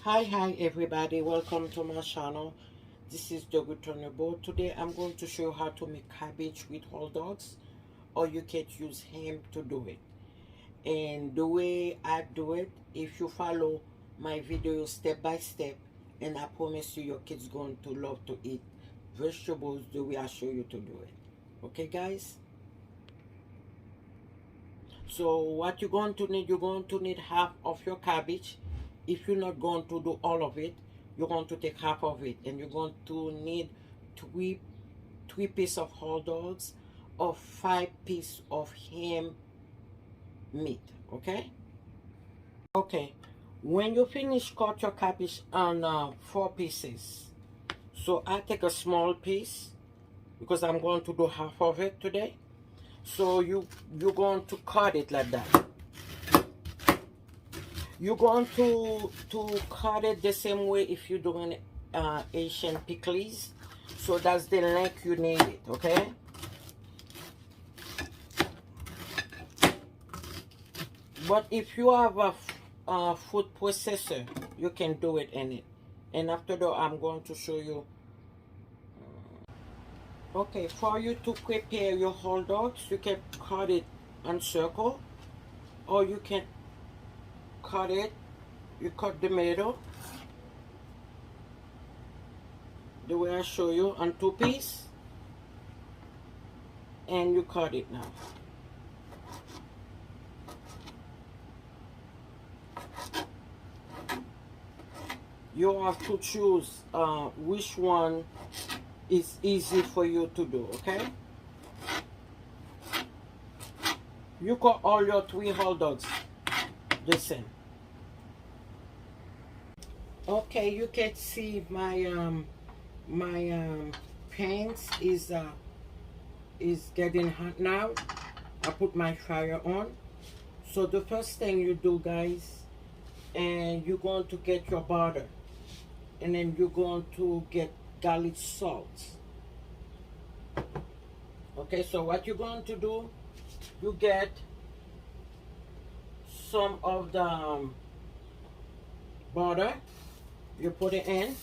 Hi everybody, welcome to my channel. This is the Returner Board. Today I'm going to show you how to make cabbage with hot dogs, or you can use ham to do it. And the way I do it, if you follow my video step by step, and I promise you your kids going to love to eat vegetables the way I show you to do it. Okay guys? So what you're going to need half of your cabbage. If you're not going to do all of it, you're going to take half of it, and you're going to need three pieces of hot dogs or 5 pieces of ham meat. Okay, when you finish, cut your cabbage on 4 pieces. So I take a small piece because I'm going to do half of it today. So you're going to cut it like that. You're going to cut it the same way if you're doing Asian pickles. So that's the length you need it, okay? But if you have a food processor, you can do it in it. And after that, I'm going to show you. Okay, for you to prepare your hot dogs, you can cut it in circle, or you can cut it, you cut the middle the way I show you on 2 pieces, and you cut it now. You have to choose which one is easy for you to do, okay? You cut all your 3 hot dogs the same. Okay, you can see my pans is getting hot now. I put my fire on. So the first thing you do, guys, and you're going to get your butter, and then you're going to get garlic salt. Okay, so what you're going to do, you get some of the butter, you put it in.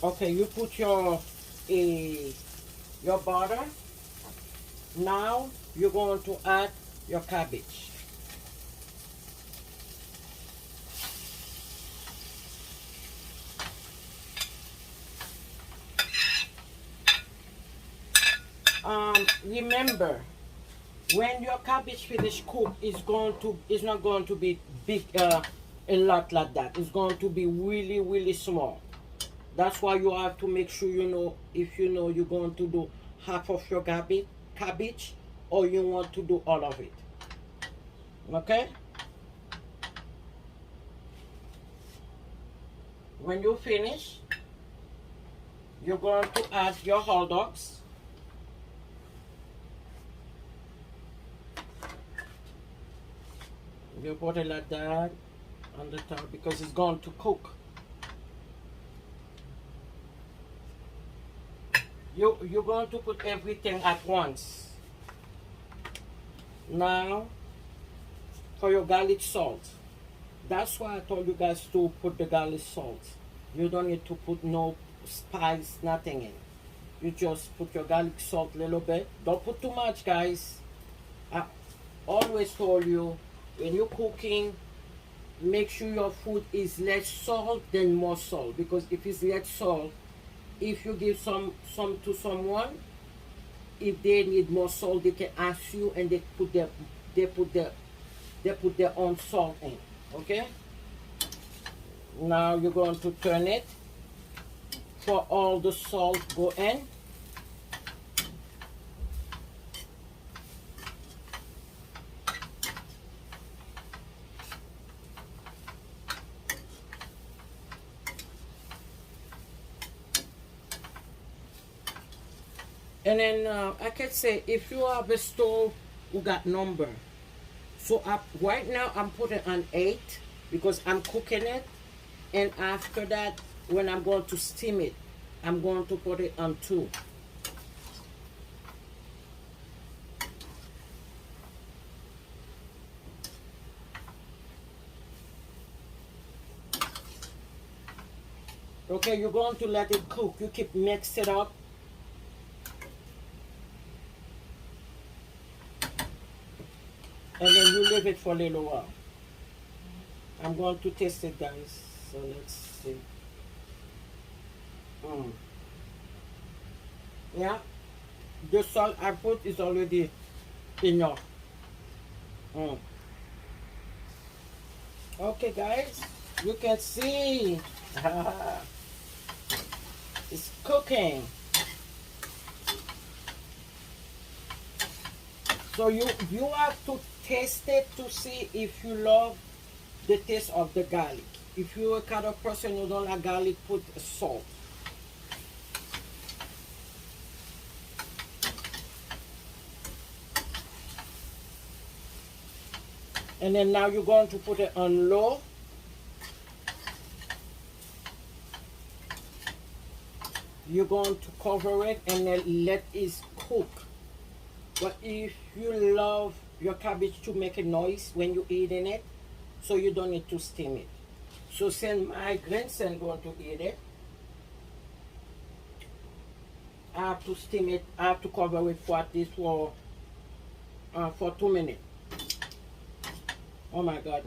Okay, you put your butter. Now you're going to add your cabbage. Remember, when your cabbage finish cook, it's not going to be big, a lot like that. It's going to be really small. That's why you have to make sure you know if you know you're going to do half of your cabbage, or you want to do all of it. Okay? When you finish, you're going to add your hot dogs. You put it like that on the top because it's going to cook. You're going to put everything at once. Now, for your garlic salt. That's why I told you guys to put the garlic salt. You don't need to put no spice, nothing in. You just put your garlic salt a little bit. Don't put too much, guys. I always told you, when you're cooking, make sure your food is less salt than more salt. Because if it's less salt, if you give some to someone, if they need more salt, they can ask you, and they put their own salt in. Okay? Now you're going to turn it for all the salt go in. And then I can say, if you have a stove who got number, so right now I'm putting on 8 because I'm cooking it, and after that, when I'm going to steam it, I'm going to put it on 2. Okay, you're going to let it cook. You keep mix it up. And then you leave it for a little while. I'm going to taste it, guys. So let's see. Mm. Yeah, the salt I put is already enough. Mm. Okay, guys, you can see it's cooking. So you have to taste it to see if you love the taste of the garlic. If you're a kind of person who don't like garlic, put salt. And then now you're going to put it on low. You're going to cover it and then let it cook. But if you love your cabbage to make a noise when you're eating it, so you don't need to steam it. So since my grandson going to eat it, I have to steam it. I have to cover it for at least for 2 minutes. Oh my God!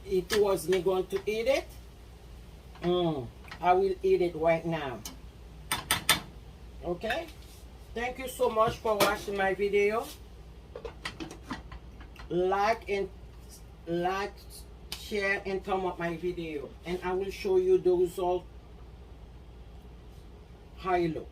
If it was me going to eat it, I will eat it right now. Okay? Thank you so much for watching my video. Like, share, and thumb up my video, and I will show you the result how it look.